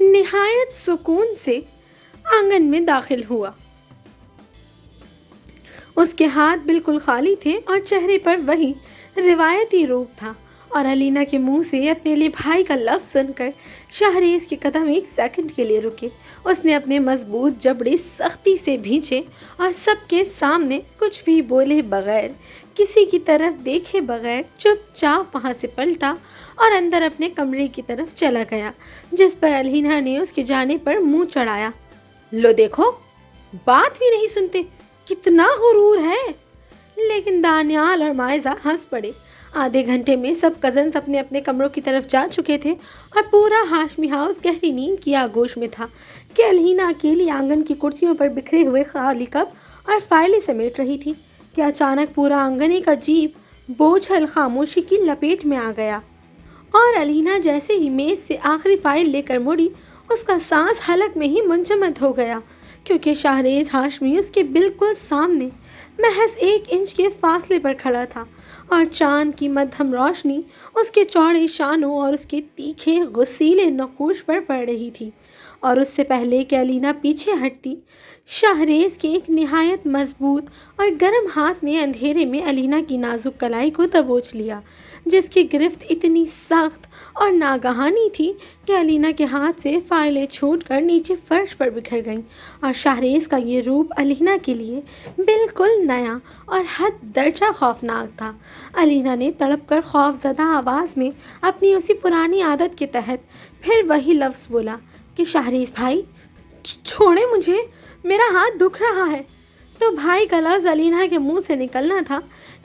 نہایت سکون سے آنگن میں داخل ہوا۔ اس کے ہاتھ بالکل خالی تھے اور چہرے پر وہی روایتی روپ تھا، اور علینا کے منہ سے اپنے لیے بھائی کا لفظ سن کر شہریز کے قدم ایک سیکنڈ کے لیے رکے۔ اس نے اپنے مضبوط جبڑے سختی سے بھینچے اور سب کے سامنے کچھ بھی بولے بغیر، کسی کی طرف دیکھے بغیر چپ چاپ وہاں سے پلٹا اور اندر اپنے کمرے کی طرف چلا گیا، جس پر علینا نے اس کے جانے پر منہ چڑھایا۔ لو دیکھو، بات بھی نہیں سنتے، کتنا غرور ہے۔ لیکن دانیال اور مائزہ ہنس پڑے۔ آدھے گھنٹے میں سب کزنز اپنے اپنے کمروں کی طرف جا چکے تھے اور پورا ہاشمی ہاؤس گہری نیند کی آغوش میں تھا کہ علینا اکیلی آنگن کی کرسیوں پر بکھرے ہوئے خالی کپ اور فائلیں سمیٹ رہی تھی کہ اچانک پورا آنگن ایک عجیب بوجھل خاموشی کی لپیٹ میں آ گیا، اور علینا جیسے ہی میز سے آخری فائل لے کر مڑی، اس کا سانس حلق میں ہی منجمد ہو گیا، کیونکہ شاہریز ہاشمی اس کے بالکل سامنے محض 1 انچ کے فاصلے پر کھڑا تھا، اور چاند کی مدھم روشنی اس کے چوڑے شانوں اور اس کے تیکھے غسیلے نقوش پر پڑ رہی تھی۔ اور اس سے پہلے کہ علینا پیچھے ہٹتی، شاہریز کے ایک نہایت مضبوط اور گرم ہاتھ نے اندھیرے میں علینا کی نازک کلائی کو دبوچ لیا، جس کی گرفت اتنی سخت اور ناگہانی تھی کہ علینا کے ہاتھ سے فائلیں چھوٹ کر نیچے فرش پر بکھر گئیں، اور شاہریز کا یہ روپ علینا کے لیے بالکل نیا اور حد درجہ خوفناک تھا۔ علینا نے تڑپ کر خوف زدہ آواز میں اپنی اسی پرانی عادت کے تحت پھر وہی لفظ بولا کہ شاہریز بھائی، چھوڑیں مجھے، میرا ہاتھ دکھ رہا ہے۔ تو بھائی کا لفظ علینا کے منہ سے نکلنا تھا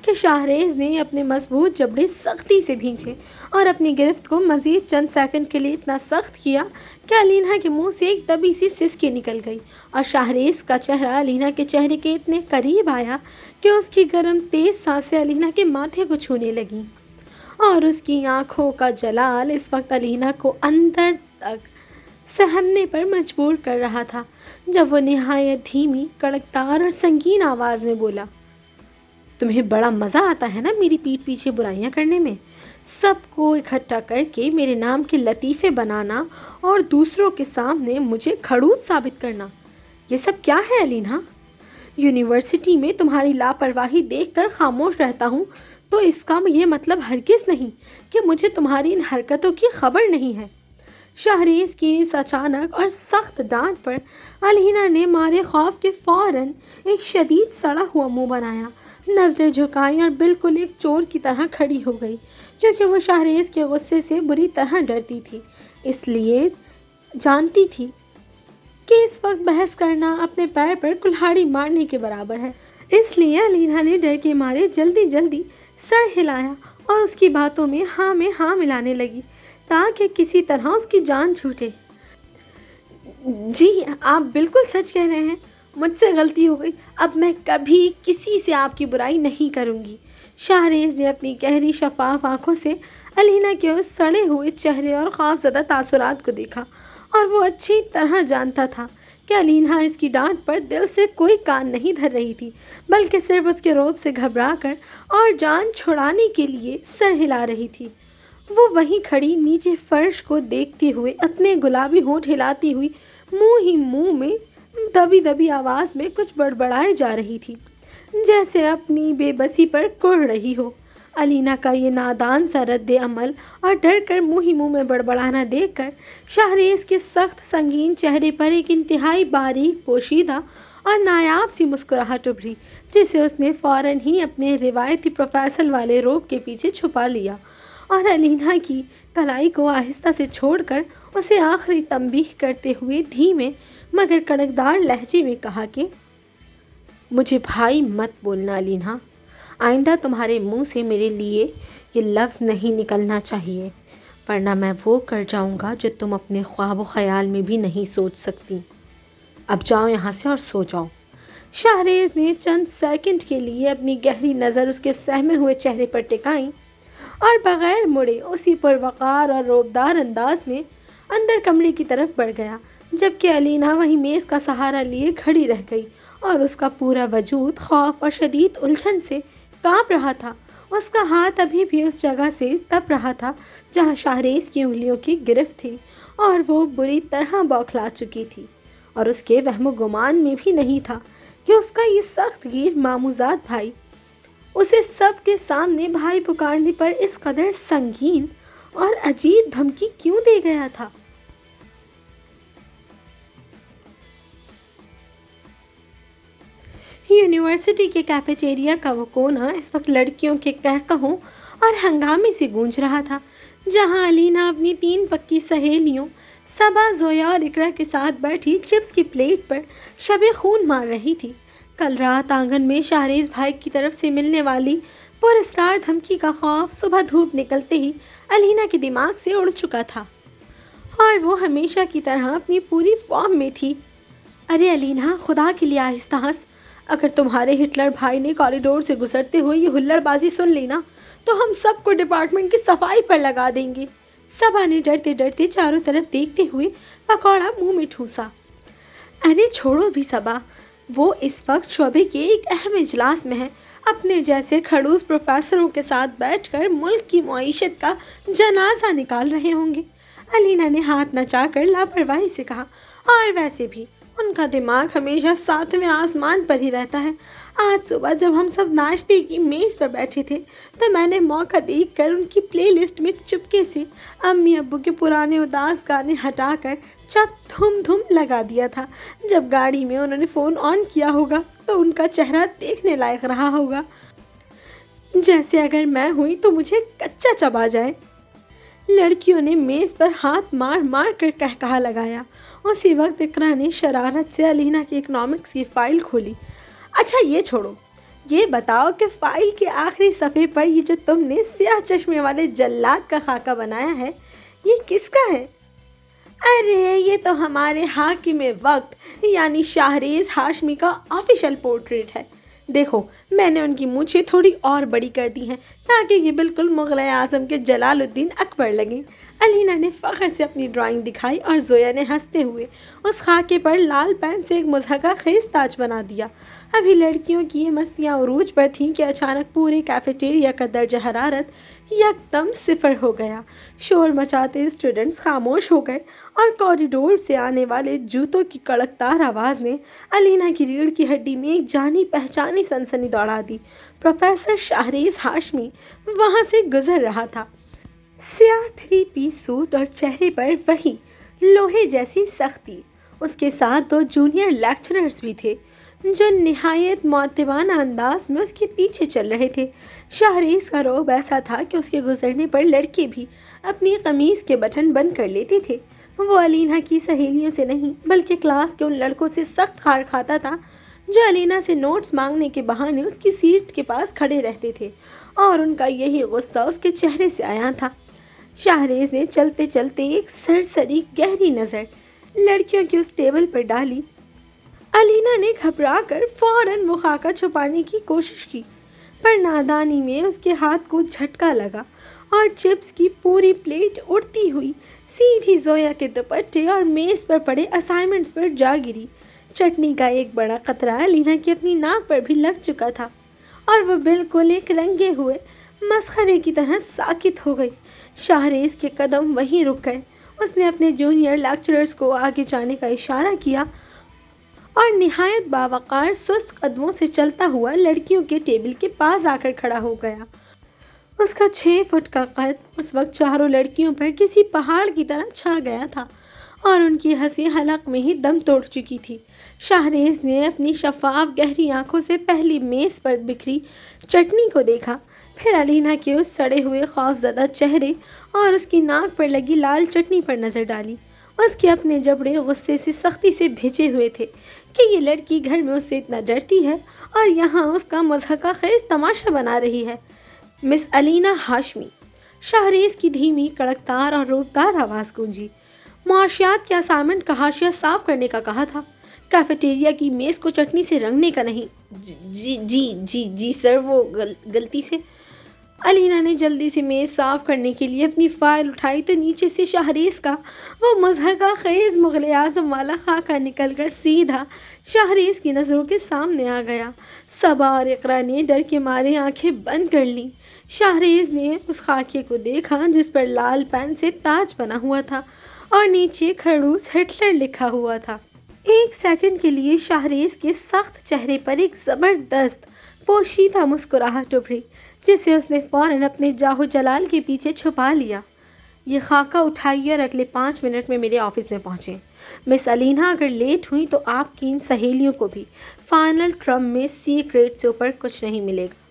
کہ شاہریز نے اپنے مضبوط جبڑے سختی سے بھینچے اور اپنی گرفت کو مزید چند سیکنڈ کے لیے اتنا سخت کیا کہ علینا کے منہ سے ایک دبی سی سسکی نکل گئی، اور شاہریز کا چہرہ علینا کے چہرے کے اتنے قریب آیا کہ اس کی گرم تیز سانسیں علینا کے ماتھے کو چھونے لگیں، اور اس کی آنکھوں کا جلال اس وقت علینا کو اندر تک سہمنے پر مجبور کر رہا تھا، جب وہ نہایت دھیمی، کڑکدار اور سنگین آواز میں بولا، تمہیں بڑا مزہ آتا ہے نا میری پیٹھ پیچھے برائیاں کرنے میں، سب کو اکٹھا کر کے میرے نام کے لطیفے بنانا اور دوسروں کے سامنے مجھے کھڑوس ثابت کرنا۔ یہ سب کیا ہے علینا؟ یونیورسٹی میں تمہاری لاپرواہی دیکھ کر خاموش رہتا ہوں تو اس کا یہ مطلب ہرگز نہیں کہ مجھے تمہاری ان حرکتوں کی خبر نہیں ہے۔ شاہریز کی اس اچانک اور سخت ڈانٹ پر علینا نے مارے خوف کے فوراً ایک شدید سڑا ہوا منہ بنایا، نظریں جھکائیں اور بالکل ایک چور کی طرح کھڑی ہو گئی، کیونکہ وہ شاہریز کے غصے سے بری طرح ڈرتی تھی، اس لیے جانتی تھی کہ اس وقت بحث کرنا اپنے پیر پر کلہاڑی مارنے کے برابر ہے۔ اس لیے علینا نے ڈر کے مارے جلدی سر ہلایا اور اس کی باتوں میں ہاں ملانے لگی تاکہ کسی طرح اس کی جان چھوٹے۔ جی آپ بالکل سچ کہہ رہے ہیں، مجھ سے غلطی ہو گئی، اب میں کبھی کسی سے آپ کی برائی نہیں کروں گی۔ شاہریز نے اپنی گہری شفاف آنکھوں سے علینا کے اس سڑے ہوئے چہرے اور خوف زدہ تاثرات کو دیکھا، اور وہ اچھی طرح جانتا تھا کہ علینا اس کی ڈانٹ پر دل سے کوئی کان نہیں دھر رہی تھی، بلکہ صرف اس کے رعب سے گھبرا کر اور جان چھڑانے کے لیے سر ہلا رہی تھی۔ وہ وہیں کھڑی نیچے فرش کو دیکھتے ہوئے اپنے گلابی ہونٹ ہلاتی ہوئی منہ میں دبی آواز میں کچھ بڑبڑائے جا رہی تھی، جیسے اپنی بے بسی پر کڑھ رہی ہو۔ علینا کا یہ نادان سا رد عمل اور ڈر کر منہ میں بڑبڑانا دیکھ کر شاہریز کے سخت سنگین چہرے پر ایک انتہائی باریک پوشیدہ اور نایاب سی مسکراہٹ ابھری، جسے اس نے فوراً ہی اپنے روایتی پروفیسر والے روب کے پیچھے چھپا لیا، اور علینا کی کلائی کو آہستہ سے چھوڑ کر اسے آخری تنبیہ کرتے ہوئے دھیمے مگر کڑکدار لہجے میں کہا کہ مجھے بھائی مت بولنا علینا، آئندہ تمہارے منہ سے میرے لیے یہ لفظ نہیں نکلنا چاہیے، ورنہ میں وہ کر جاؤں گا جو تم اپنے خواب و خیال میں بھی نہیں سوچ سکتی۔ اب جاؤ یہاں سے اور سو جاؤ۔ شاہریز نے چند سیکنڈ کے لیے اپنی گہری نظر اس کے سہمے ہوئے چہرے پر ٹکائی اور بغیر مڑے اسی پروقار اور روبدار انداز میں اندر کمرے کی طرف بڑھ گیا، جبکہ علینا وہیں میز کا سہارا لیے کھڑی رہ گئی، اور اس کا پورا وجود خوف اور شدید الجھن سے کانپ رہا تھا۔ اس کا ہاتھ ابھی بھی اس جگہ سے تپ رہا تھا جہاں شاہریز کی انگلیوں کی گرفت تھی، اور وہ بری طرح بوکھلا چکی تھی، اور اس کے وہم و گمان میں بھی نہیں تھا کہ اس کا یہ سخت گیر ماموزاد بھائی اسے سب کے سامنے بھائی پکارنے پر اس قدر سنگین اور عجیب دھمکی کیوں دے گیا تھا۔ یونیورسٹی کے کیفیٹیریا کا وہ کونا اس وقت لڑکیوں کے قہقہوں اور ہنگامے سے گونج رہا تھا، جہاں علینا اپنی 3 پکی سہیلیوں صبا، زویا اور اقرا کے ساتھ بیٹھی چپس کی پلیٹ پر شب خون مار رہی تھی۔ کل رات آنگن میں شہریز بھائی کی طرف سے ملنے والی پر اسرار دھمکی کا خوف صبح دھوپ نکلتے ہی علینا کے دماغ سے اڑ چکا تھا، اور وہ ہمیشہ کی طرح اپنی پوری فارم میں تھی۔ ارے علینا، خدا کے لیے آہستہ ہنس، اگر تمہارے ہٹلر بھائی نے کوریڈور سے گزرتے ہوئے یہ ہلڑ بازی سن لینا تو ہم سب کو ڈپارٹمنٹ کی صفائی پر لگا دیں گے۔ صبا نے ڈرتے ڈرتے چاروں طرف دیکھتے ہوئے پکوڑا منہ میں ٹھوسا۔ ارے چھوڑو بھی صبا، وہ اس وقت شعبے کے ایک اہم اجلاس میں ہے، اپنے جیسے کھڑوس پروفیسروں کے ساتھ بیٹھ کر ملک کی معیشت کا جنازہ نکال رہے ہوں گے۔ علینا نے ہاتھ نچا کر لاپرواہی سے کہا، اور ویسے بھی ان کا دماغ ہمیشہ 7ویں آسمان پر ہی رہتا ہے۔ آج صبح جب ہم سب ناشتے کی میز پر بیٹھے تھے تو میں نے موقع دیکھ کر ان کی پلے لسٹ میں چپکے سے امی ابو کے پرانے اداس گانے ہٹا کر چپ دھم دھم لگا دیا تھا۔ جب گاڑی میں انہوں نے فون آن کیا ہوگا تو ان کا چہرہ دیکھنے لائق رہا ہوگا، جیسے اگر میں ہوئی تو مجھے کچا چبا جائے۔ لڑکیوں نے میز پر ہاتھ مار مار کر کہا لگایا۔ اسی وقت اقرا نے شرارت سے علینا کی اکنامکس کی فائل کھولی۔ اچھا یہ چھوڑو، یہ بتاؤ کہ فائل کے آخری صفحے پر یہ جو تم نے سیاہ چشمے والے جلاد کا خاکہ بنایا ہے، یہ کس کا ہے؟ ارے یہ تو ہمارے حاکم وقت یعنی شہریز ہاشمی کا آفیشیل پورٹریٹ ہے۔ دیکھو، میں نے ان کی مونچھیں تھوڑی اور بڑی کر دی ہیں تاکہ یہ بالکل مغل اعظم کے جلال الدین اکبر لگیں۔ علینا نے فخر سے اپنی ڈرائنگ دکھائی اور زویا نے ہنستے ہوئے اس خاکے پر لال پین سے ایک مضحکہ خیز تاج بنا دیا۔ ابھی لڑکیوں کی یہ مستیاں عروج پر تھیں کہ اچانک پورے کیفیٹیریا کا درجہ حرارت یکدم 0 ہو گیا۔ شور مچاتے اسٹوڈنٹس خاموش ہو گئے اور کوریڈور سے آنے والے جوتوں کی کڑکدار آواز نے علینا کی ریڑھ کی ہڈی میں ایک جانی پہچانی سنسنی دوڑا دی۔ پروفیسر شہریز ہاشمی وہاں سے گزر رہا تھا، سیاہ 3 پیس سوٹ اور چہرے پر وہی لوہے جیسی سختی۔ اس کے ساتھ 2 جونیئر لیکچررز بھی تھے جو نہایت مؤدبانہ انداز میں اس کے پیچھے چل رہے تھے۔ شہریز کا رعب ایسا تھا کہ اس کے گزرنے پر لڑکے بھی اپنی قمیض کے بٹن بند کر لیتے تھے۔ وہ علینا کی سہیلیوں سے نہیں بلکہ کلاس کے ان لڑکوں سے سخت خار کھاتا تھا جو علینا سے نوٹس مانگنے کے بہانے اس کی سیٹ کے پاس کھڑے رہتے تھے، اور ان کا یہی غصہ اس کے چہرے سے عیاں تھا۔ شہریز نے چلتے چلتے ایک سرسری گہری نظر لڑکیوں کی اس ٹیبل پر ڈالی۔ علینا نے گھبرا کر فوراً وہ خاکہ چھپانے کی کوشش کی، پر نادانی میں اس کے ہاتھ کو جھٹکا لگا اور چپس کی پوری پلیٹ اڑتی ہوئی سیدھی زویا کے دوپٹے اور میز پر پڑے اسائنمنٹس پر جا گری۔ چٹنی کا ایک بڑا قطرہ علینا کی اپنی ناک پر بھی لگ چکا تھا، اور وہ بالکل ایک رنگے ہوئے مسخرے کی طرح ساکت ہو گئی۔ شہریز کے قدم وہیں رک گئے۔ اس نے اپنے جونیئر لیکچررز کو آگے جانے کا اشارہ کیا اور نہایت باوقار سست قدموں سے چلتا ہوا لڑکیوں کے ٹیبل کے پاس آ کر کھڑا ہو گیا۔ اس کا 6 فٹ کا قد اس وقت چاروں لڑکیوں پر کسی پہاڑ کی طرح چھا گیا تھا، اور ان کی ہنسی حلق میں ہی دم توڑ چکی تھی۔ شہریز نے اپنی شفاف گہری آنکھوں سے پہلی میز پر بکھری چٹنی کو دیکھا، پھر علینا کے اس سڑے ہوئے خوفزدہ چہرے اور اس کی ناک پر لگی لال چٹنی پر نظر ڈالی۔ اس کے اپنے جبڑے غصے سے سختی سے بھیجے ہوئے تھے کہ یہ لڑکی گھر میں اس سے اتنا ڈرتی ہے اور یہاں اس کا مضحکہ خیز تماشا بنا رہی ہے۔ مس علینا ہاشمی، شہریز کی دھیمی کڑکدار اور روبدار آواز گونجی۔ معاشیات کے اسائنمنٹ کا حاشیہ صاف کرنے کا کہا تھا، کیفیٹیریا کی میز کو چٹنی سے رنگنے کا نہیں۔ جی سر، وہ غلطی سے۔ علینا نے جلدی سے میز صاف کرنے کے لیے اپنی فائل اٹھائی تو نیچے سے شہریز کا وہ مضحکہ خیز مغل اعظم والا خاکہ نکل کر سیدھا شہریز کی نظروں کے سامنے آ گیا۔ صبا اور اقرا نے ڈر کے مارے آنکھیں بند کر لیں۔ شہریز نے اس خاکے کو دیکھا جس پر لال پین سے تاج بنا ہوا تھا، اور نیچے خڑوس ہٹلر لکھا ہوا تھا۔ ایک سیکنڈ کے لیے شاہریز کے سخت چہرے پر ایک زبردست پوشیدہ مسکراہٹ ابھری، جسے اس نے فوراً اپنے جاہو جلال کے پیچھے چھپا لیا۔ یہ خاکہ اٹھائیے اور اگلے 5 منٹ میں میرے آفس میں پہنچیں۔ مس الینا اگر لیٹ ہوئی تو آپ کی ان سہیلیوں کو بھی فائنل ٹرم میں سی گریڈ سے اوپر کچھ نہیں ملے گا۔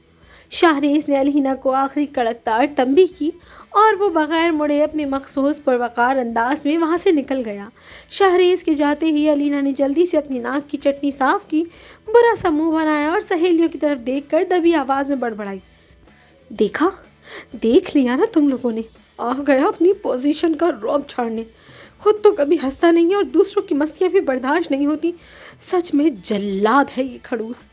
شاہریز نے الینا کو آخری کڑکدار تنبیہ کی اور وہ بغیر مڑے اپنے مخصوص پروقار انداز میں وہاں سے نکل گیا۔ شاہریز کے جاتے ہی الینا نے جلدی سے اپنی ناک کی چٹنی صاف کی، برا سا منہ بنایا اور سہیلیوں کی طرف دیکھ کر دبی آواز میں بڑبڑائی، دیکھا، دیکھ لیا نا تم لوگوں نے، آ گیا اپنی پوزیشن کا رعب چھاڑنے، خود تو کبھی ہنستا نہیں ہے اور دوسروں کی مستیاں بھی برداشت نہیں ہوتی، سچ میں جلاد ہے یہ خڑوس۔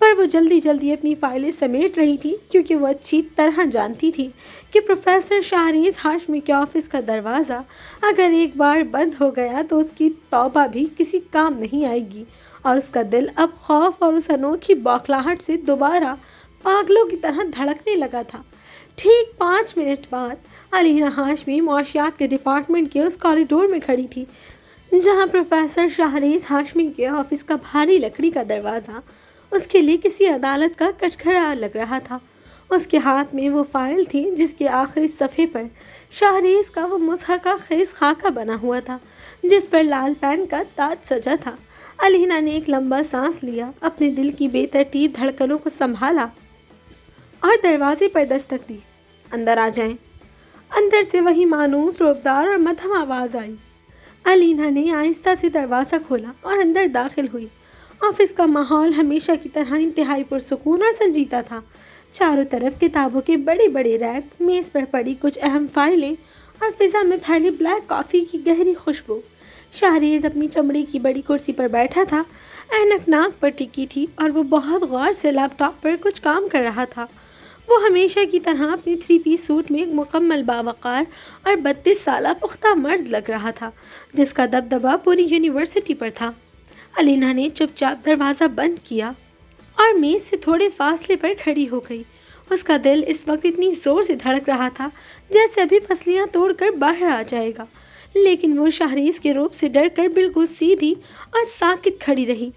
پر وہ جلدی جلدی اپنی فائلیں سمیٹ رہی تھی، کیونکہ وہ اچھی طرح جانتی تھی کہ پروفیسر شاہریز ہاشمی کے آفس کا دروازہ اگر ایک بار بند ہو گیا تو اس کی توبہ بھی کسی کام نہیں آئے گی، اور اس کا دل اب خوف اور اس انوکھی بوکھلاہٹ سے دوبارہ پاگلوں کی طرح دھڑکنے لگا تھا۔ ٹھیک 5 منٹ بعد الینا ہاشمی معاشیات کے ڈپارٹمنٹ کے اس کوریڈور میں کھڑی تھی جہاں پروفیسر شاہریز ہاشمی کے آفس کا بھاری لکڑی کا دروازہ اس کے لیے کسی عدالت کا کٹگھرا لگ رہا تھا۔ اس کے ہاتھ میں وہ فائل تھی جس کے آخری صفحے پر شاہریز کا وہ مضحکہ خیز خاکہ بنا ہوا تھا جس پر لال پین کا تاج سجا تھا۔ الینا نے ایک لمبا سانس لیا، اپنے دل کی بے ترتیب دھڑکنوں کو سنبھالا اور دروازے پر دستک دی۔ اندر آ جائیں۔ اندر سے وہی مانوس، رعبدار اور مدھم آواز آئی۔ الینا نے آہستہ سے دروازہ کھولا اور اندر داخل ہوئی۔ آفس کا ماحول ہمیشہ کی طرح انتہائی پرسکون اور سنجیدہ تھا۔ چاروں طرف کتابوں کے بڑے بڑے ریک، میز پر پڑی کچھ اہم فائلیں اور فضا میں پھیلی بلیک کافی کی گہری خوشبو۔ شاہریز اپنی چمڑی کی بڑی کرسی پر بیٹھا تھا، اینک ناک پر ٹکی تھی اور وہ بہت غور سے لیپ ٹاپ پر کچھ کام کر رہا تھا۔ وہ ہمیشہ کی طرح اپنی 3 پیس سوٹ میں ایک مکمل باوقار اور 32 سالہ پختہ مرد لگ رہا تھا جس کا دبدبہ پوری یونیورسٹی پر تھا۔ الینا نے چپ چاپ دروازہ بند کیا اور میز سے تھوڑے فاصلے پر کھڑی ہو گئی۔ اس کا دل اس وقت اتنی زور سے دھڑک رہا تھا جیسے ابھی پسلیاں توڑ کر باہر آ جائے گا، لیکن وہ شاہریز کے روپ سے ڈر کر بالکل سیدھی اور ساکت کھڑی رہی۔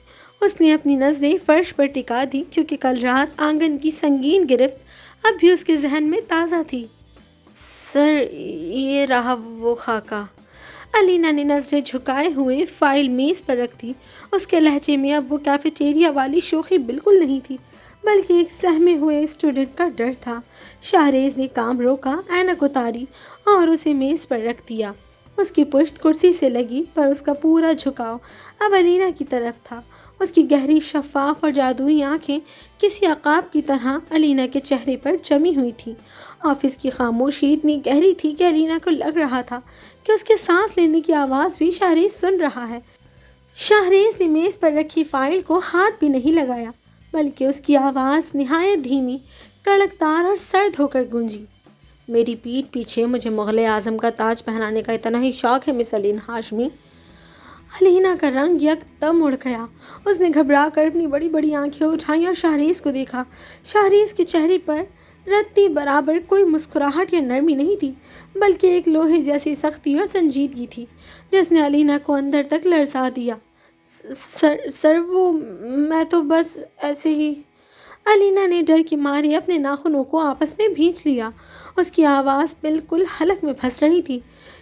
اس نے اپنی نظریں فرش پر ٹکا دی کیونکہ کل رات آنگن کی سنگین گرفت اب بھی اس کے ذہن میں تازہ تھی۔ سر، یہ رہا وہ خاکہ۔ الینا نے نظریں جھکائے ہوئے فائل میز پر رکھ دی۔ اس کے لہجے میں اب وہ کیفیٹیریا والی شوخی بالکل نہیں تھی، بلکہ ایک سہمے ہوئے اسٹوڈنٹ کا ڈر تھا۔ شاہریز نے کام روکا، اینک اتاری اور اسے میز پر رکھ دیا۔ اس کی پشت کرسی سے لگی پر اس کا پورا جھکاؤ اب الینا کی طرف تھا۔ اس کی گہری شفاف اور جادوئی آنکھیں کسی عقاب کی طرح الینا کے چہرے پر جمی ہوئی تھیں۔ آفس کی خاموشی اتنی گہری تھی کہ الینا کو لگ رہا تھا کہ اس کے سانس لینے کی آواز بھی شاہریز سن رہا ہے۔ شاہریز نے میز پر رکھی فائل کو ہاتھ بھی نہیں لگایا، بلکہ اس کی آواز نہایت دھیمی، کڑکدار اور سرد ہو کر گونجی۔ میری پیٹھ پیچھے مجھے مغل اعظم کا تاج پہنانے کا اتنا ہی شوق ہے مس الینا ہاشمی۔ الینا کا رنگ یک دم اڑ گیا۔ اس نے گھبرا کر اپنی بڑی بڑی آنکھیں اٹھائیں اور شاہریز کو دیکھا۔ شاہریز کے چہرے پر رتی برابر کوئی مسکراہٹ یا نرمی نہیں تھی، بلکہ ایک لوہے جیسی سختی اور سنجیدگی تھی جس نے الینا کو اندر تک لرزا دیا۔ سر وہ میں تو بس ایسے ہی۔ الینا نے ڈر کی مارے اپنے ناخنوں کو آپس میں بھینچ لیا۔ اس کی آواز بالکل حلق میں پھنس رہی تھی۔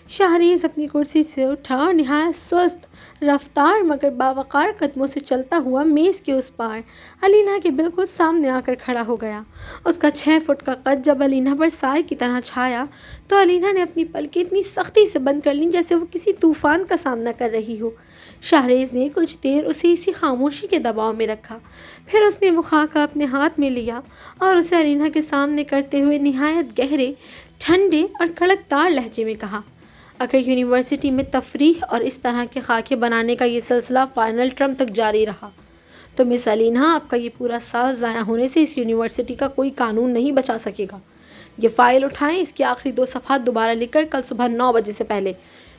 شاہریز اپنی کرسی سے اٹھا اور نہایت سست رفتار مگر باوقار قدموں سے چلتا ہوا میز کے اس پار الینا کے بالکل سامنے آ کر کھڑا ہو گیا۔ اس کا 6 فٹ کا قد جب الینا پر سائے کی طرح چھایا تو الینا نے اپنی پلکیں اتنی سختی سے بند کر لیں جیسے وہ کسی طوفان کا سامنا کر رہی ہو۔ شاہریز نے کچھ دیر اسے اسی خاموشی کے دباؤ میں رکھا، پھر اس نے وہ خاکہ اپنے ہاتھ میں لیا اور اسے الینا کے سامنے کرتے ہوئے نہایت گہرے، ٹھنڈے اور کڑکدار لہجے میں کہا، اگر یونیورسٹی میں تفریح اور اس طرح کے خاکے بنانے کا یہ سلسلہ فائنل ٹرم تک جاری رہا تو مس الینا آپ کا یہ پورا سال ضائع ہونے سے اس یونیورسٹی کا کوئی قانون نہیں بچا سکے گا۔ یہ فائل اٹھائیں، اس کے آخری 2 صفحات دوبارہ لکھ کر کل صبح 9 بجے سے پہلے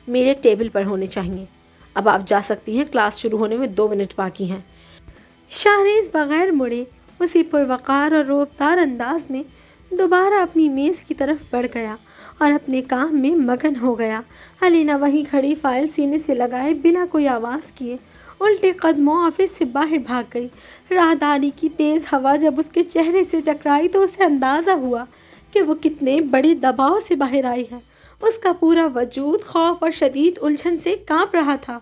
میرے ٹیبل پر ہونے چاہیے۔ اب آپ جا سکتی ہیں، کلاس شروع ہونے میں 2 منٹ باقی ہیں۔ شاہریز بغیر مڑے اسی پروقار اور رعبدار انداز میں دوبارہ اپنی میز کی طرف بڑھ گیا اور اپنے کام میں مگن ہو گیا۔ علینا وہیں کھڑی فائل سینے سے لگائے بنا کوئی آواز کیے الٹے قدموں آفس سے باہر بھاگ گئی۔ راہداری کی تیز ہوا جب اس کے چہرے سے ٹکرائی تو اسے اندازہ ہوا کہ وہ کتنے بڑے دباؤ سے باہر آئی ہے۔ اس کا پورا وجود خوف اور شدید الجھن سے کانپ رہا تھا۔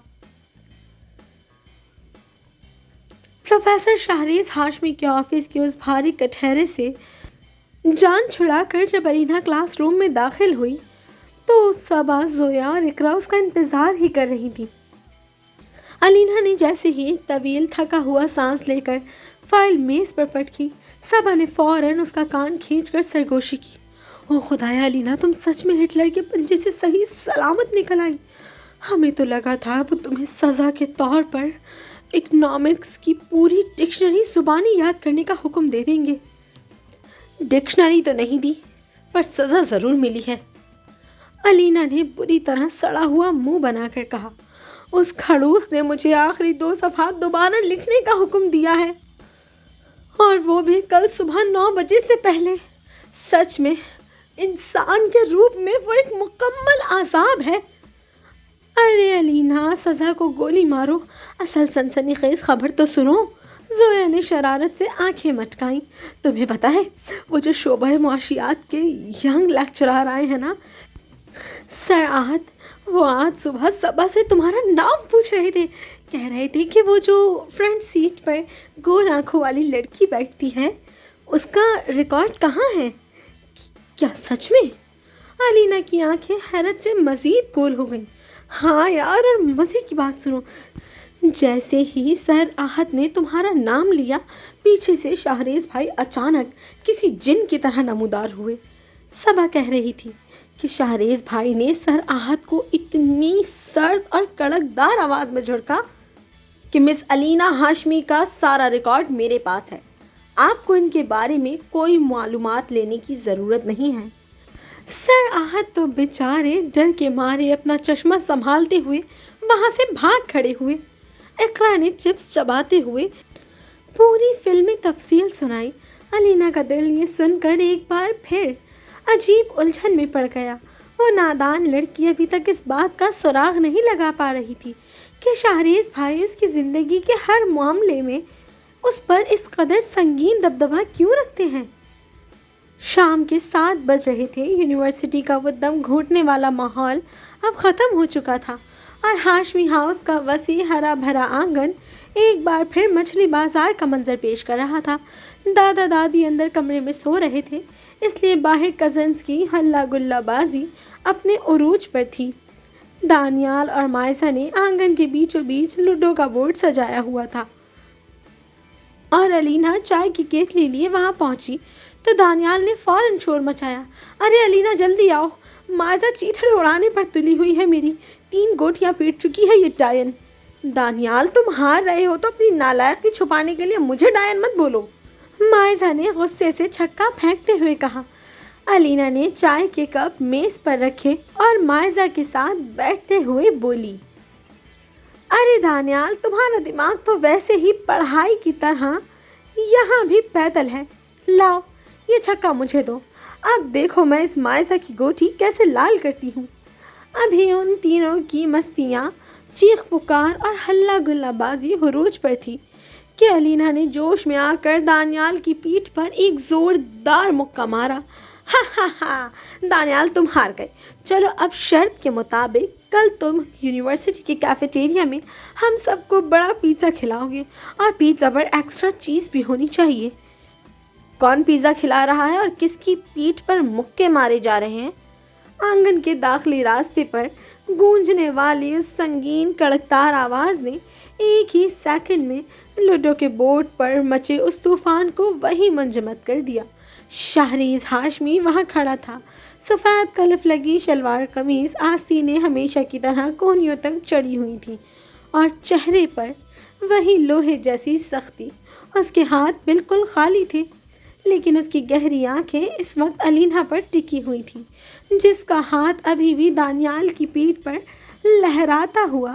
پروفیسر شہریز ہاشمی کے آفس کے اس بھاری کٹہرے سے جان چھڑا کر جب علینا کلاس روم میں داخل ہوئی تو صبا، زویا اور اقرا اس کا انتظار ہی کر رہی تھی۔ علینا نے جیسے ہی ایک طویل تھکا ہوا سانس لے کر فائل میز پر پٹکی، صبا نے فوراً اس کا کان کھینچ کر سرگوشی کی۔ او خدایا علینا، تم سچ میں ہٹلر کے پنجے سے صحیح سلامت نکل آئی۔ ہمیں تو لگا تھا وہ تمہیں سزا کے طور پر اکنامکس کی پوری ڈکشنری زبانی یاد کرنے کا حکم دے دیں گے۔ ڈکشنری تو نہیں دی، پر سزا ضرور ملی ہے، علینا نے بری طرح سڑا ہوا منہ بنا کر کہا۔ اس کھڑوس نے مجھے آخری 2 صفحات دوبارہ لکھنے کا حکم دیا ہے، اور وہ بھی کل صبح 9 بجے سے پہلے۔ سچ میں انسان کے روپ میں وہ ایک مکمل عذاب ہے۔ ارے علینا، سزا کو گولی مارو، اصل سنسنی خیز خبر تو سنو۔ زویا نے شرارت سے آنکھیں مٹکائیں۔ تمہیں پتہ ہے وہ جو شعبہ معاشیات کے ینگ لیکچرار آئے ہیں نا، سر آہت، وہ آج صبح صبا سے تمہارا نام پوچھ رہے تھے۔ کہہ رہے تھے کہ وہ جو فرنٹ سیٹ پر گول آنکھوں والی لڑکی بیٹھتی ہے اس کا ریکارڈ کہاں ہے؟ کیا سچ میں؟ علینا کی آنکھیں حیرت سے مزید گول ہو گئیں۔ ہاں یار، اور مزے کی بات سنو، جیسے ہی سر آہت نے تمہارا نام لیا پیچھے سے شہریز بھائی اچانک کسی جن کی طرح نمودار ہوئے۔ صبا کہہ رہی تھی کہ شہریز بھائی نے سر آہت کو اتنی سرد اور کڑکدار آواز میں جھڑکا کہ مس علینا ہاشمی کا سارا ریکارڈ میرے پاس ہے، آپ کو ان کے بارے میں کوئی معلومات لینے کی ضرورت نہیں ہے۔ سر آہت تو بیچارے ڈر کے مارے اپنا چشمہ سنبھالتے ہوئے وہاں سے بھاگ کھڑے ہوئے۔ اقرا نے چپس چباتے ہوئے پوری فلمی تفصیل سنائی۔ علینا کا دل یہ سن کر ایک بار پھر عجیب الجھن میں پڑ گیا۔ وہ نادان لڑکی ابھی تک اس بات کا سراغ نہیں لگا پا رہی تھی کہ شہریز بھائی اس کی زندگی کے ہر معاملے میں اس پر اس قدر سنگین دبدبہ کیوں رکھتے ہیں۔ شام کے 7 بج رہے تھے۔ یونیورسٹی کا وہ دم گھونٹنے والا ماحول اب ختم ہو چکا تھا اور ہاشمی ہاؤس کا وسیع ہرا بھرا آنگن ایک بار پھر مچھلی بازار کا منظر پیش کر رہا تھا۔ دادا دادی اندر کمرے میں سو رہے تھے، اس لیے باہر کزنز کی ہلا گلا بازی اپنے عروج پر تھی۔ دانیال اور مائزہ نے آنگن کے بیچوں بیچ لوڈو کا بورڈ سجایا ہوا تھا اور علینا چائے کی کیتلی لیے وہاں پہنچی تو دانیال نے فوراً شور مچایا۔ ارے علینا جلدی آؤ، مائزہ چیتھڑے اڑانے پر تلی ہوئی ہے، میری 3 گوٹیاں پیٹ چکی ہے یہ ڈائن۔ دانیال، تم ہار رہے ہو تو اپنی نالائقی چھپانے کے لیے مجھے ڈائن مت بولو، مائزہ نے غصے سے چھکا پھینکتے ہوئے کہا۔ علینا نے چائے کے کپ میز پر رکھے اور مائزہ کے ساتھ بیٹھتے ہوئے بولی، ارے دانیال، تمہارا دماغ تو ویسے ہی پڑھائی کی طرح یہاں بھی پیدل ہے۔ لاؤ یہ چھکا مجھے دو، اب دیکھو میں اس مائزہ کی گوٹی کیسے لال کرتی ہوں۔ ابھی ان تینوں کی مستیاں، چیخ پکار اور ہلا گلا بازی عروج پر تھی کہ علینا نے جوش میں آ کر دانیال کی پیٹھ پر ایک زوردار مکہ مارا۔ ہا ہا ہا، دانیال تم ہار گئے۔ چلو اب شرط کے مطابق کل تم یونیورسٹی کے کیفیٹیریا میں ہم سب کو بڑا پیزا کھلاؤ گے، اور پیزا پر ایکسٹرا چیز بھی ہونی چاہیے۔ کون پیزا کھلا رہا ہے اور کس کی پیٹھ پر مکے مارے جا رہے ہیں؟ آنگن کے داخلی راستے پر گونجنے والی اس سنگین کڑکدار آواز نے ایک ہی سیکنڈ میں لوڈو کے بورڈ پر مچے اس طوفان کو وہی منجمد کر دیا۔ شہریز ہاشمی وہاں کھڑا تھا، سفید کلف لگی شلوار قمیض آستینیں ہمیشہ کی طرح کونیوں تک چڑھی ہوئی تھیں اور چہرے پر وہی لوہے جیسی سختی۔ اس کے ہاتھ بالکل خالی تھے، لیکن اس کی گہری آنکھیں اس وقت علینا پر ٹکی ہوئی تھیں، جس کا ہاتھ ابھی بھی دانیال کی پیٹھ پر لہراتا ہوا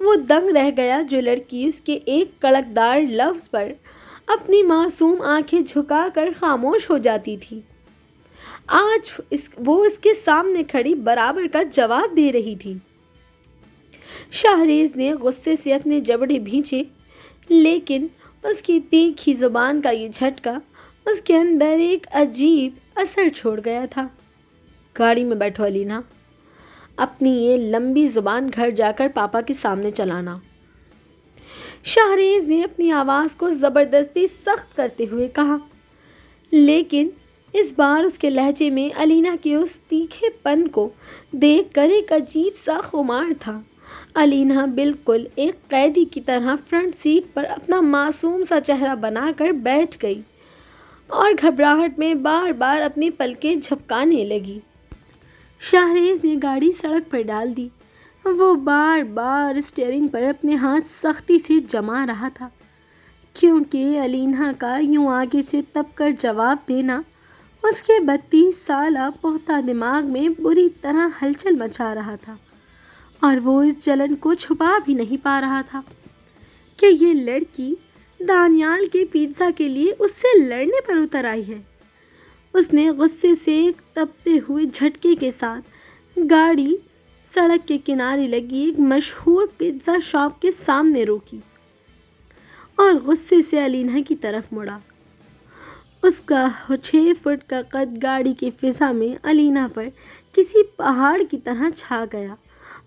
وہ دنگ رہ گیا جو لڑکی اس کے ایک کڑکدار لفظ پر اپنی معصوم آنکھیں جھکا کر خاموش ہو جاتی تھی، آج وہ اس کے سامنے کھڑی برابر کا جواب دے رہی تھی۔ شاہریز نے غصے سے اپنے جبڑے بھینچے، لیکن اس کی تیکھی زبان کا یہ جھٹکا اس کے اندر ایک عجیب اثر چھوڑ گیا تھا۔ گاڑی میں بیٹھو الینا، اپنی یہ لمبی زبان گھر جا کر پاپا کے سامنے چلانا۔ شاہریز نے اپنی آواز کو زبردستی سخت کرتے ہوئے کہا، لیکن اس بار اس کے لہجے میں الینا کے اس تیکھے پن کو دیکھ کر ایک عجیب سا خمار تھا۔ الینا بالکل ایک قیدی کی طرح فرنٹ سیٹ پر اپنا معصوم سا چہرہ بنا کر بیٹھ گئی اور گھبراہٹ میں بار بار اپنی پلکیں جھپکانے لگی۔ شاہریز نے گاڑی سڑک پر ڈال دی۔ وہ بار بار اسٹیئرنگ پر اپنے ہاتھ سختی سے جما رہا تھا، کیونکہ الینا کا یوں آگے سے تب کر جواب دینا اس کے 32 سالہ پختہ دماغ میں بری طرح ہلچل مچا رہا تھا، اور وہ اس جلن کو چھپا بھی نہیں پا رہا تھا کہ یہ لڑکی دانیال کے پیزا کے لیے اس سے لڑنے پر اتر آئی ہے۔ اس نے غصے سے ایک تپتے ہوئے جھٹکے کے ساتھ گاڑی سڑک کے کنارے لگی ایک مشہور پیزا شاپ کے سامنے روکی اور غصے سے الینا کی طرف مڑا۔ اس کا 6 فٹ کا قد گاڑی کی فضا میں الینا پر کسی پہاڑ کی طرح چھا گیا،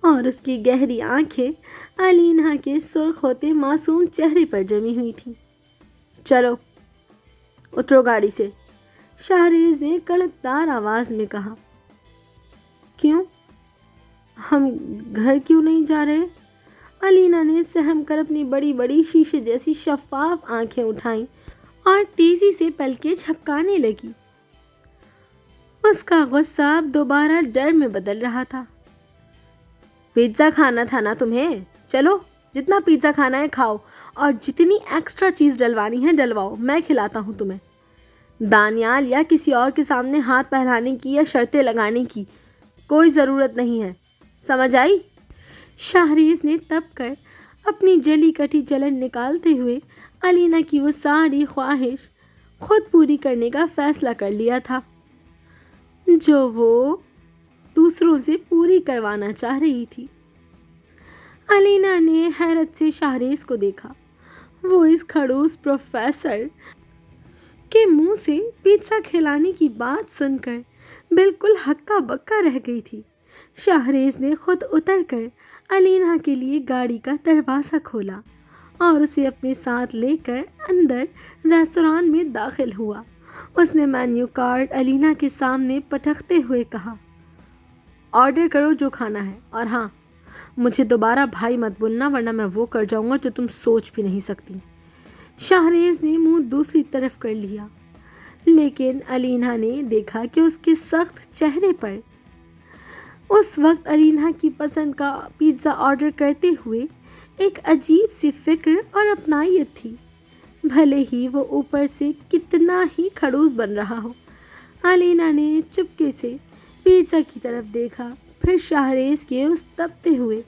اور اس کی گہری آنکھیں الینا کے سرخ ہوتے معصوم چہرے پر جمی ہوئی تھیں۔ چلو اترو گاڑی سے، شاہریز نے کڑکدار آواز میں کہا۔ کیوں؟ ہم گھر کیوں نہیں جا رہے؟ الینا نے سہم کر اپنی بڑی بڑی شیشے جیسی شفاف آنکھیں اٹھائیں اور تیزی سے پلکیں جھپکانے لگی۔ اس کا غصہ اب دوبارہ ڈر میں بدل رہا تھا۔ پیزا کھانا تھا نا تمہیں؟ چلو جتنا پیزا کھانا ہے کھاؤ، اور جتنی ایکسٹرا چیز ڈلوانی ہے ڈلواؤ، میں کھلاتا ہوں تمہیں۔ دانیال یا کسی اور کے سامنے ہاتھ پھیلانے کی یا شرطیں لگانے کی کوئی ضرورت نہیں ہے، سمجھ آئی؟ شاہریز نے تب کر اپنی جلی کٹی جلن نکالتے ہوئے الینا کی وہ ساری خواہش خود پوری کرنے کا فیصلہ کر لیا تھا جو وہ دوسروں سے پوری کروانا چاہ رہی تھی۔ الینا نے حیرت سے شاہریز کو دیکھا۔ وہ اس کھڑوس پروفیسر کے منہ سے پیزا کھلانے کی بات سن کر بالکل ہکا بکا رہ گئی تھی۔ شاہریز نے خود اتر کر الینا کے لیے گاڑی کا دروازہ کھولا اور اسے اپنے ساتھ لے کر اندر ریستوران میں داخل ہوا۔ اس نے مینیو کارڈ الینا کے سامنے پٹکتے ہوئے کہا، آرڈر کرو جو کھانا ہے، اور ہاں مجھے دوبارہ بھائی مت بولنا ورنہ میں وہ کر جاؤں گا جو تم سوچ بھی نہیں سکتی۔ شاہریز نے منہ دوسری طرف کر لیا، لیکن الینا نے دیکھا کہ اس کے سخت چہرے پر اس وقت الینا کی پسند کا پیزا آرڈر کرتے ہوئے ایک عجیب سی فکر اور اپنائیت تھی، بھلے ہی وہ اوپر سے کتنا ہی کھڑوس بن رہا ہو۔ الینا نے چپکے سے پیزا کی طرف دیکھا، پھر شاہریز کے اس تپتے ہوئے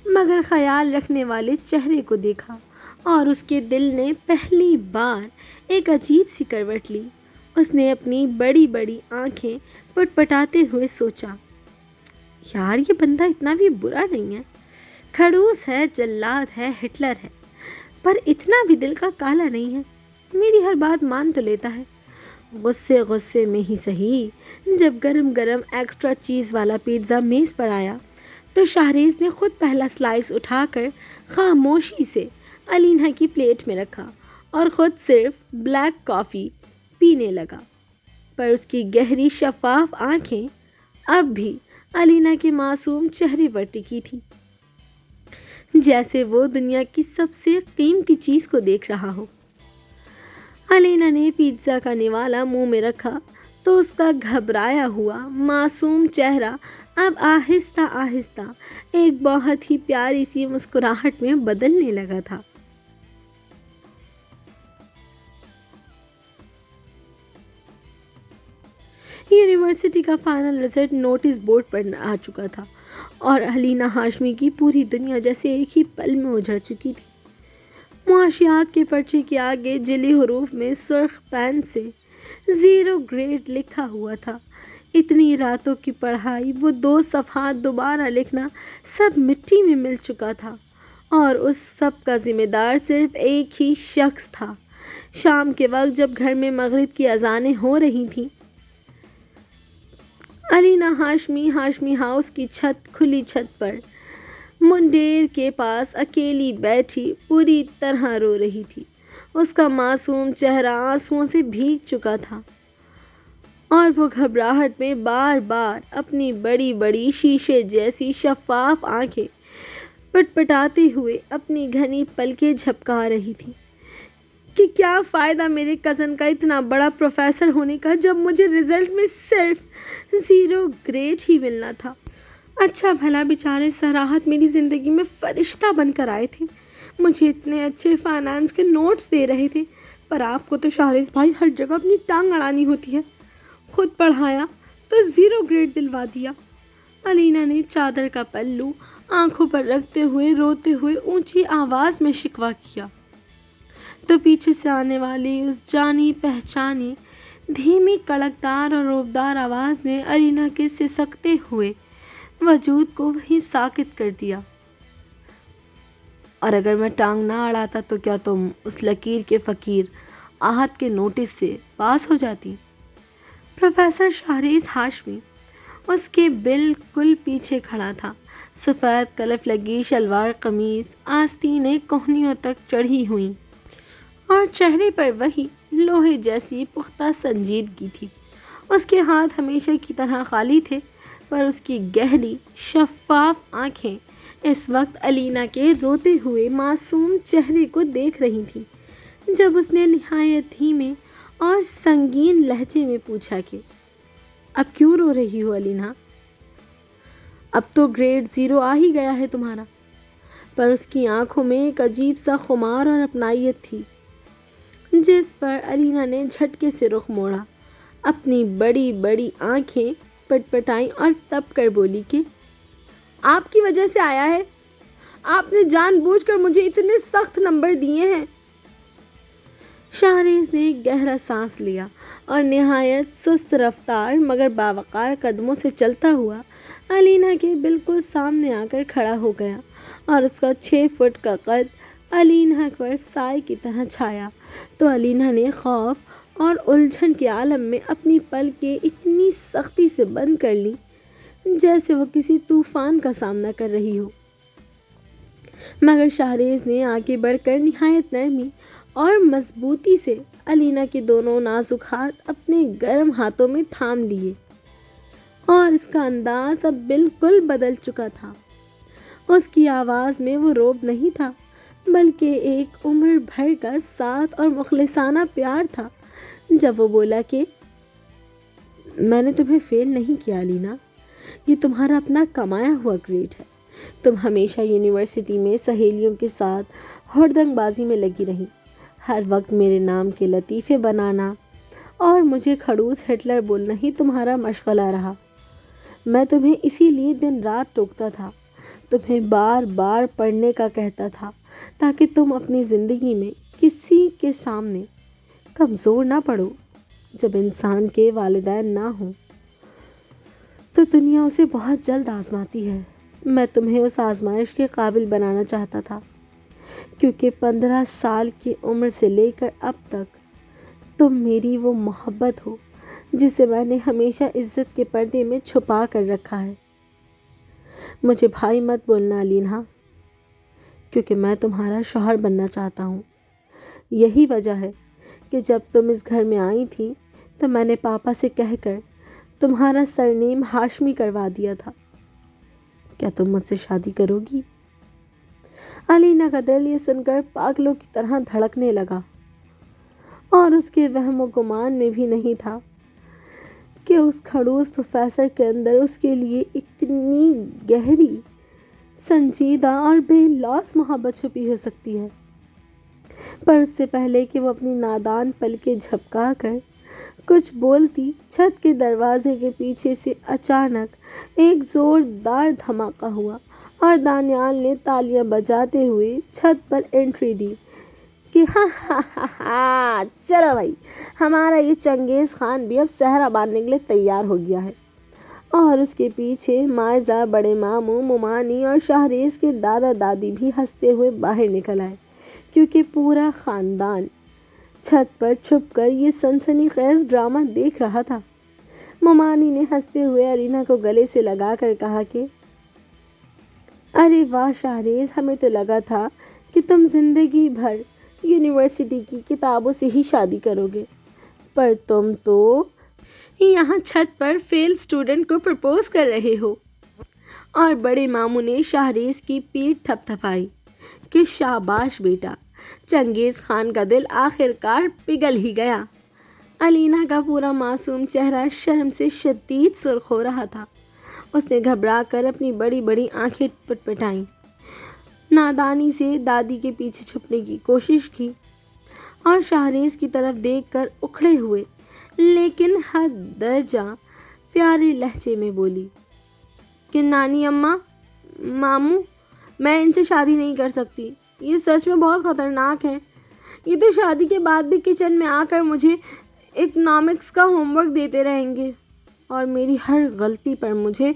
مگر خیال رکھنے والے چہرے کو دیکھا، اور اس کے دل نے پہلی بار ایک عجیب سی کروٹ لی۔ اس نے اپنی بڑی بڑی آنکھیں پٹپٹاتے ہوئے سوچا، یار یہ بندہ اتنا بھی برا نہیں ہے، کھڑوس ہے، جلاد ہے، ہٹلر ہے، پر اتنا بھی دل کا کالا نہیں ہے، میری ہر بات مان تو لیتا ہے۔ غصے میں ہی صحیح، جب گرم گرم ایکسٹرا چیز والا پیزا میز پر آیا تو شاہریز نے خود پہلا سلائس اٹھا کر خاموشی سے الینا کی پلیٹ میں رکھا اور خود صرف بلیک کافی پینے لگا، پر اس کی گہری شفاف آنکھیں اب بھی الینا کے معصوم چہرے پر ٹکی تھی، جیسے وہ دنیا کی سب سے قیمتی چیز کو دیکھ رہا ہو۔ الینا نے پیزا کا نوالا منہ میں رکھا تو اس کا گھبرایا ہوا معصوم چہرہ اب آہستہ آہستہ ایک بہت ہی پیاری سی مسکراہٹ میں بدلنے لگا تھا۔ یونیورسٹی کا فائنل رزلٹ نوٹس بورڈ پر آ چکا تھا اور علینا ہاشمی کی پوری دنیا جیسے ایک ہی پل میں اجڑ چکی تھی۔ معاشیات کے پرچے کے آگے جلی حروف میں سرخ پین سے 0 گریڈ لکھا ہوا تھا۔ اتنی راتوں کی پڑھائی، وہ 2 صفحات دوبارہ لکھنا، سب مٹی میں مل چکا تھا، اور اس سب کا ذمہ دار صرف ایک ہی شخص تھا۔ شام کے وقت جب گھر میں مغرب کی اذانیں ہو رہی تھیں، علینا ہاشمی ہاؤس کی کھلی چھت پر منڈیر کے پاس اکیلی بیٹھی پوری طرح رو رہی تھی۔ اس کا معصوم چہرہ آنسوؤں سے بھیگ چکا تھا، اور وہ گھبراہٹ میں بار بار اپنی بڑی بڑی شیشے جیسی شفاف آنکھیں پٹپٹاتے ہوئے اپنی گھنی پلکیں جھپکا رہی تھی کہ کیا فائدہ میرے کزن کا اتنا بڑا پروفیسر ہونے کا جب مجھے رزلٹ میں صرف 0 گریڈ ہی ملنا تھا۔ اچھا بھلا بیچارے سراحت میری زندگی میں فرشتہ بن کر آئے تھے، مجھے اتنے اچھے فائنانس کے نوٹس دے رہے تھے، پر آپ کو تو شاہریز بھائی ہر جگہ اپنی ٹانگ اڑانی ہوتی ہے۔ خود پڑھایا تو 0 گریڈ دلوا دیا۔ علینا نے چادر کا پلو آنکھوں پر رکھتے ہوئے روتے ہوئے اونچی آواز میں شکوہ کیا، تو پیچھے سے آنے والی اس جانی پہچانی دھیمی کڑکدار اور روبدار آواز نے علینا کے سسکتے ہوئے وجود کو وہیں ساکت کر دیا۔ اور اگر میں ٹانگ نہ اڑاتا تو کیا تم اس لکیر کے فقیر آہت کے نوٹس سے پاس ہو جاتی؟ پروفیسر شاہریز ہاشمی اس کے بالکل پیچھے کھڑا تھا، سفید کلف لگی شلوار قمیض آستینیں کوہنیوں تک چڑھی ہوئیں، اور چہرے پر وہی لوہے جیسی پختہ سنجیدگی تھی۔ اس کے ہاتھ ہمیشہ کی طرح خالی تھے، پر اس کی گہری شفاف آنکھیں اس وقت علینا کے روتے ہوئے معصوم چہرے کو دیکھ رہی تھیں۔ جب اس نے نہایت دھیمے اور سنگین لہجے میں پوچھا کہ اب کیوں رو رہی ہو علینا؟ اب تو گریڈ 0 آ ہی گیا ہے تمہارا۔ پر اس کی آنکھوں میں ایک عجیب سا خمار اور اپنائیت تھی، جس پر علینا نے جھٹکے سے رخ موڑا، اپنی بڑی بڑی آنکھیں پٹپٹائیں اور تپ کر بولی کہ آپ کی وجہ سے آیا ہے، آپ نے جان بوجھ کر مجھے اتنے سخت نمبر دیے ہیں۔ شاہریز نے گہرا سانس لیا اور نہایت سست رفتار مگر باوقار قدموں سے چلتا ہوا علینا کے بالکل سامنے آ کر کھڑا ہو گیا، اور اس کا 6 فٹ کا قد علینا پر سائے کی طرح چھایا، تو علینا نے خوف اور الجھن کے عالم میں اپنی پلکیں اتنی سختی سے بند کر لی جیسے وہ کسی طوفان کا سامنا کر رہی ہو۔ مگر شاہریز نے آگے بڑھ کر نہایت نرمی اور مضبوطی سے علینا کے دونوں نازک ہاتھ اپنے گرم ہاتھوں میں تھام لیے، اور اس کا انداز اب بالکل بدل چکا تھا۔ اس کی آواز میں وہ روب نہیں تھا، بلکہ ایک عمر بھر کا ساتھ اور مخلصانہ پیار تھا۔ جب وہ بولا کہ میں نے تمہیں فیل نہیں کیا علینا، یہ تمہارا اپنا کمایا ہوا گریڈ ہے، تم ہمیشہ یونیورسٹی میں سہیلیوں کے ساتھ ہردنگ بازی میں لگی رہی، ہر وقت میرے نام کے لطیفے بنانا اور مجھے کھڑوس ہٹلر بولنا ہی تمہارا مشغلہ رہا۔ میں تمہیں اسی لیے دن رات ٹوکتا تھا، تمہیں بار بار پڑھنے کا کہتا تھا، تاکہ تم اپنی زندگی میں کسی کے سامنے کمزور نہ پڑو۔ جب انسان کے والدین نہ ہوں تو دنیا اسے بہت جلد آزماتی ہے۔ میں تمہیں اس آزمائش کے قابل بنانا چاہتا تھا، کیونکہ 15 سال کی عمر سے لے کر اب تک تم میری وہ محبت ہو جسے میں نے ہمیشہ عزت کے پردے میں چھپا کر رکھا ہے۔ مجھے بھائی مت بولنا علینا، کیونکہ میں تمہارا شوہر بننا چاہتا ہوں۔ یہی وجہ ہے کہ جب تم اس گھر میں آئی تھی تو میں نے پاپا سے کہہ کر تمہارا سرنیم ہاشمی کروا دیا تھا۔ کیا تم مجھ سے شادی کرو گی؟ علینا کا دل یہ سن کر پاگلوں کی طرح دھڑکنے لگا، اور اس کے وہم و گمان میں بھی نہیں تھا کہ اس کھڑوس پروفیسر کے اندر اس کے لیے اتنی گہری، سنجیدہ اور بے لوث محبت چھپی ہو سکتی ہے۔ پر اس سے پہلے کہ وہ اپنی نادان پلکیں جھپکا کر کچھ بولتی چھت کے دروازے کے پیچھے سے اچانک ایک زوردار دھماکہ ہوا اور دانیال نے تالیاں بجاتے ہوئے چھت پر انٹری دی کہ ہاں ہاں ہاں ہاں چلو بھائی، ہمارا یہ چنگیز خان بھی اب صحرا باندھنے کے لیے تیار ہو گیا ہے۔ اور اس کے پیچھے مائزہ، بڑے ماموں، ممانی اور شہریز کے دادا دادی بھی ہنستے ہوئے باہر نکل آئے، کیونکہ پورا خاندان چھت پر چھپ کر یہ سنسنی خیز ڈرامہ دیکھ رہا تھا۔ ممانی نے ہنستے ہوئے الینا کو گلے سے لگا کر کہا کہ ارے واہ شہریز، ہمیں تو لگا تھا کہ تم زندگی بھر یونیورسٹی کی کتابوں سے ہی شادی کرو گے، پر تم تو یہاں چھت پر فیل اسٹوڈنٹ کو پرپوز کر رہے ہو۔ اور بڑے ماموں نے شہریز کی پیٹھ تھپ تھپائی کہ شاباش بیٹا، چنگیز خان کا دل آخر کار پگھل ہی گیا۔ الینا کا پورا معصوم چہرہ شرم سے شدید سرخ ہو رہا تھا۔ اس نے گھبرا کر اپنی بڑی بڑی آنکھیں پٹپٹائیں، نادانی سے دادی کے پیچھے چھپنے کی کوشش کی اور شہریز کی طرف دیکھ کر اکھڑے ہوئے لیکن حد درجہ پیارے لہجے میں بولی کہ نانی اماں، ماموں، میں ان سے شادی نہیں کر سکتی، یہ سچ میں بہت خطرناک ہے۔ یہ تو شادی کے بعد بھی کچن میں آ کر مجھے اکنامکس کا ہوم ورک دیتے رہیں گے اور میری ہر غلطی پر مجھے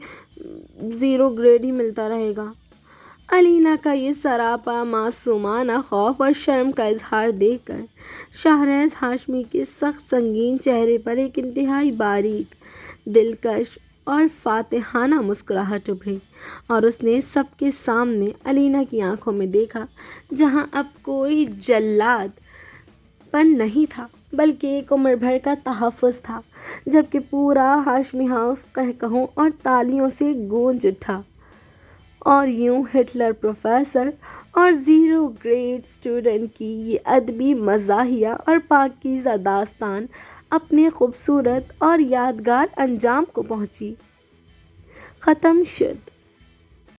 0 گریڈ ہی ملتا رہے گا۔ الینا کا یہ سراپا معصومانہ خوف اور شرم کا اظہار دیکھ کر شہریز ہاشمی کے سخت سنگین چہرے پر ایک انتہائی باریک، دلکش اور فاتحانہ مسکراہٹ ابھری اور اس نے سب کے سامنے الینا کی آنکھوں میں دیکھا جہاں اب کوئی جلاد پن نہیں تھا بلکہ ایک عمر بھر کا تحفظ تھا، جبکہ پورا ہاشمی ہاؤس قہقہوں اور تالیوں سے گونج اٹھا۔ اور یوں ہٹلر پروفیسر اور 0 گریڈ اسٹوڈنٹ کی یہ ادبی مزاحیہ اور پاکیزہ داستان اپنے خوبصورت اور یادگار انجام کو پہنچی، ختم شد۔